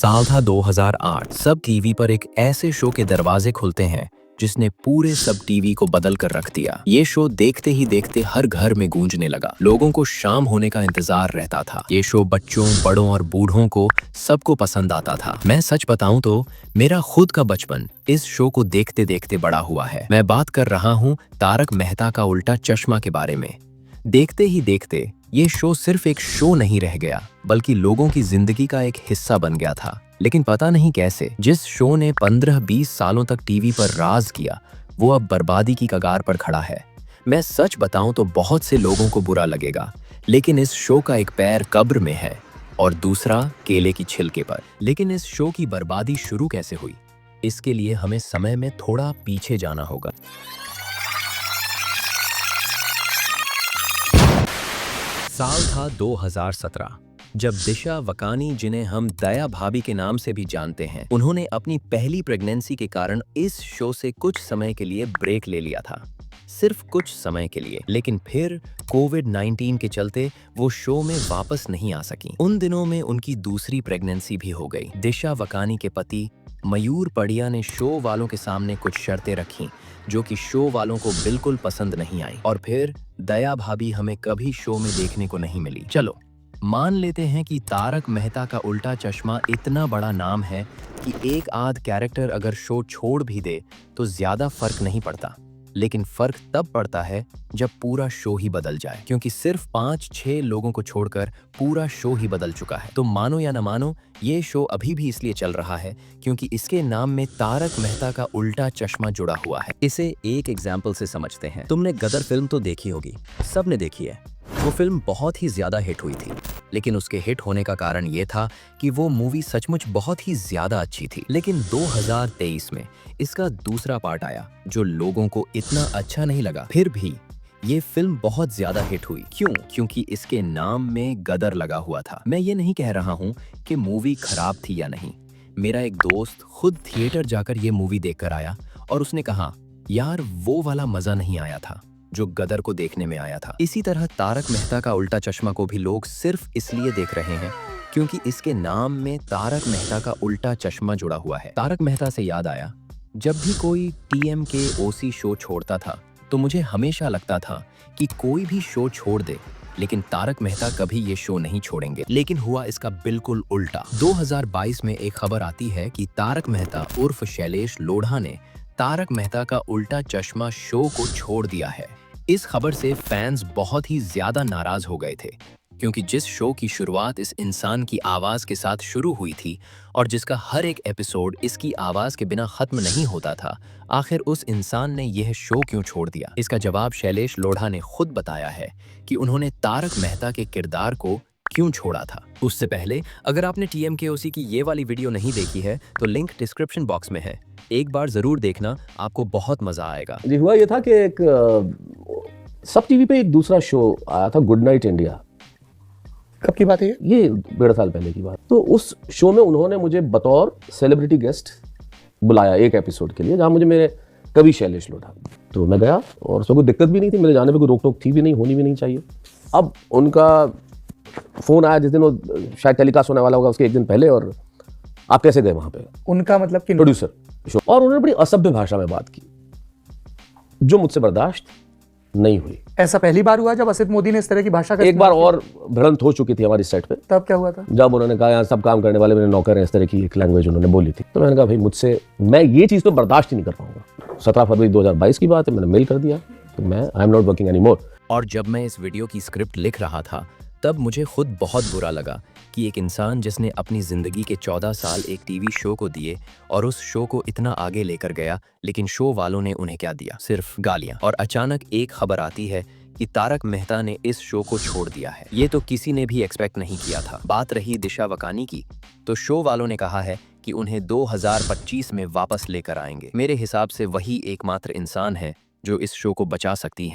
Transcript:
साल था 2008। सब टीवी पर एक ऐसे शो के दरवाजे खुलते हैं जिसने पूरे सब टीवी को बदल कर रख दिया। ये शो देखते ही देखते हर घर में गूंजने लगा। लोगों को शाम होने का इंतजार रहता था। ये शो बच्चों, बड़ों और बूढ़ों को सबको पसंद आता था। मैं सच बताऊं तो मेरा खुद का बचपन इस शो को देखते देखते बड़ा हुआ है। मैं बात कर रहा हूँ तारक मेहता का उल्टा चश्मा के बारे में। देखते ही देखते ये शो सिर्फ एक शो नहीं रह गया, बल्कि लोगों की जिंदगी का एक हिस्सा बन गया था। लेकिन पता नहीं कैसे जिस शो ने 15-20 सालों तक टीवी पर राज किया, वो अब बर्बादी की कगार पर खड़ा है। मैं सच बताऊं तो बहुत से लोगों को बुरा लगेगा, लेकिन इस शो का एक पैर कब्र में है और दूसरा केले की छिलके पर। लेकिन इस शो की बर्बादी शुरू कैसे हुई, इसके लिए हमें समय में थोड़ा पीछे जाना होगा। साल था 2017, जब दिशा वकानी, जिन्हें हम दया भाभी के नाम से भी जानते हैं, उन्होंने अपनी पहली प्रेगनेंसी के कारण इस शो से कुछ समय के लिए ब्रेक ले लिया था। सिर्फ कुछ समय के लिए। लेकिन फिर कोविड-19 के चलते वो शो में वापस नहीं आ सकी। उन दिनों में उनकी दूसरी प्रेगनेंसी भी हो गई। दिशा वकानी के पति मयूर पड़िया ने शो वालों के सामने कुछ शर्तें रखीं, जो कि शो वालों को बिल्कुल पसंद नहीं आई। और फिर दया भाभी हमें कभी शो में देखने को नहीं मिली। चलो मान लेते हैं कि तारक मेहता का उल्टा चश्मा इतना बड़ा नाम है कि एक आध कैरेक्टर अगर शो छोड़ भी दे तो ज्यादा फर्क नहीं पड़ता। लेकिन फर्क तब पड़ता है जब पूरा शो ही बदल जाए, क्योंकि सिर्फ 5-6 लोगों को छोड़कर पूरा शो ही बदल चुका है। तो मानो या न मानो, ये शो अभी भी इसलिए चल रहा है क्योंकि इसके नाम में तारक मेहता का उल्टा चश्मा जुड़ा हुआ है। इसे एक एग्जाम्पल से समझते हैं। तुमने गदर फिल्म तो देखी होगी, सबने देखी है। वो फिल्म बहुत ही ज्यादा हिट हुई थी, लेकिन उसके हिट होने का कारण ये था कि वो मूवी सचमुच बहुत ही ज्यादा अच्छी थी। लेकिन 2023 में इसका दूसरा पार्ट आया जो लोगों को इतना अच्छा नहीं लगा। फिर भी ये फिल्म बहुत ज्यादा हिट हुई। क्यों? क्योंकि इसके नाम में गदर लगा हुआ था। मैं ये नहीं कह रहा हूँ कि मूवी खराब थी या नहीं। मेरा एक दोस्त खुद थिएटर जाकर ये मूवी देखकर आया और उसने कहा, यार वो वाला मजा नहीं आया था जो गदर को देखने में आया था। इसी तरह तारक मेहता का उल्टा चश्मा को भी लोग सिर्फ इसलिए देख रहे हैं क्योंकि इसके नाम में तारक मेहता का उल्टा चश्मा जुड़ा हुआ है। तारक मेहता से याद आया, जब भी कोई टीएमके ओसी शो छोड़ता था तो मुझे हमेशा लगता था कि कोई भी शो छोड़ दे, लेकिन तारक मेहता कभी ये शो नहीं छोड़ेंगे। लेकिन हुआ इसका बिल्कुल उल्टा। 2022 में एक खबर आती है कि तारक मेहता उर्फ शैलेश लोढ़ा ने तारक मेहता का उल्टा चश्मा शो को छोड़ दिया है। इस खबर से फैंस बहुत ही ज्यादा नाराज हो गए थे, क्योंकि जिस शो की शुरुआत इस इंसान की आवाज के साथ शुरू हुई थी और जिसका हर एक एपिसोड इसकी आवाज के बिना खत्म नहीं होता था, आखिर उस इंसान ने यह शो क्यों छोड़ दिया? इसका जवाब शैलेश लोढ़ा ने खुद बताया है कि उन्होंने तारक मेहता के किरदार को क्यों छोड़ा था। उससे पहले अगर आपने टीएमकेओसी की ये वाली वीडियो नहीं देखी है तो लिंक डिस्क्रिप्शन बॉक्स में है, एक बार जरूर देखना, आपको बहुत मजा आएगा। जी, हुआ ये था कि एक सब टीवी पे एक दूसरा शो आया था, गुड नाइट इंडिया। कब की बात है ये 1.5 साल पहले की बात। तो उस शो में उन्होंने मुझे बतौर सेलिब्रिटी गेस्ट बुलाया एक एपिसोड के लिए, जहाँ मुझे मेरे कवि शैलेश लोढ़ा। तो मैं गया और उसमें कोई दिक्कत भी नहीं थी, मेरे जाने पे कोई रोक टोक थी भी नहीं, होनी भी नहीं चाहिए। अब उनका फोन आया जिस दिन वो शायद टेलीकास्ट होने वाला होगा उसके एक दिन पहले, और आप कैसे गए वहां पे? उनका मतलब कि प्रोड्यूसर शो। और उन्होंने बड़ी असभ्य भाषा में बात की जो मुझसे बर्दाश्त नहीं हुई। ऐसा पहली बार हुआ जब असित मोदी ने इस तरह की भाषा का एक बार और भिड़ंत हो चुकी थी हमारी सेट पे। तब क्या हुआ था? जब उन्होंने कहा यहाँ सब काम करने वाले मेरे नौकर हैं, इस तरह की एक लैंग्वेज उन्होंने बोली थी। तो मैंने कहा भाई मुझसे मैं ये चीज़ तो बर्दाश्त ही नहीं कर पाऊंगा। 17 फरवरी 2022 की बात है, मैंने मेल कर दिया तो मैं I am not working any more. और जब मैं इस वीडियो की स्क्रिप्ट लिख रहा था तब मुझे खुद बहुत बुरा लगा कि एक इंसान जिसने अपनी जिंदगी के 14 साल एक टीवी शो को दिए और उस शो को इतना आगे लेकर गया, लेकिन शो वालों ने उन्हें क्या दिया? सिर्फ गालियां। और अचानक एक खबर आती है कि तारक मेहता ने इस शो को छोड़ दिया है। ये तो किसी ने भी एक्सपेक्ट नहीं किया था। बात रही दिशा वकानी की, तो शो वालों ने कहा है कि उन्हें 2025 में वापस लेकर आएंगे। मेरे हिसाब से वही एकमात्र इंसान है जो इस शो को बचा सकती है।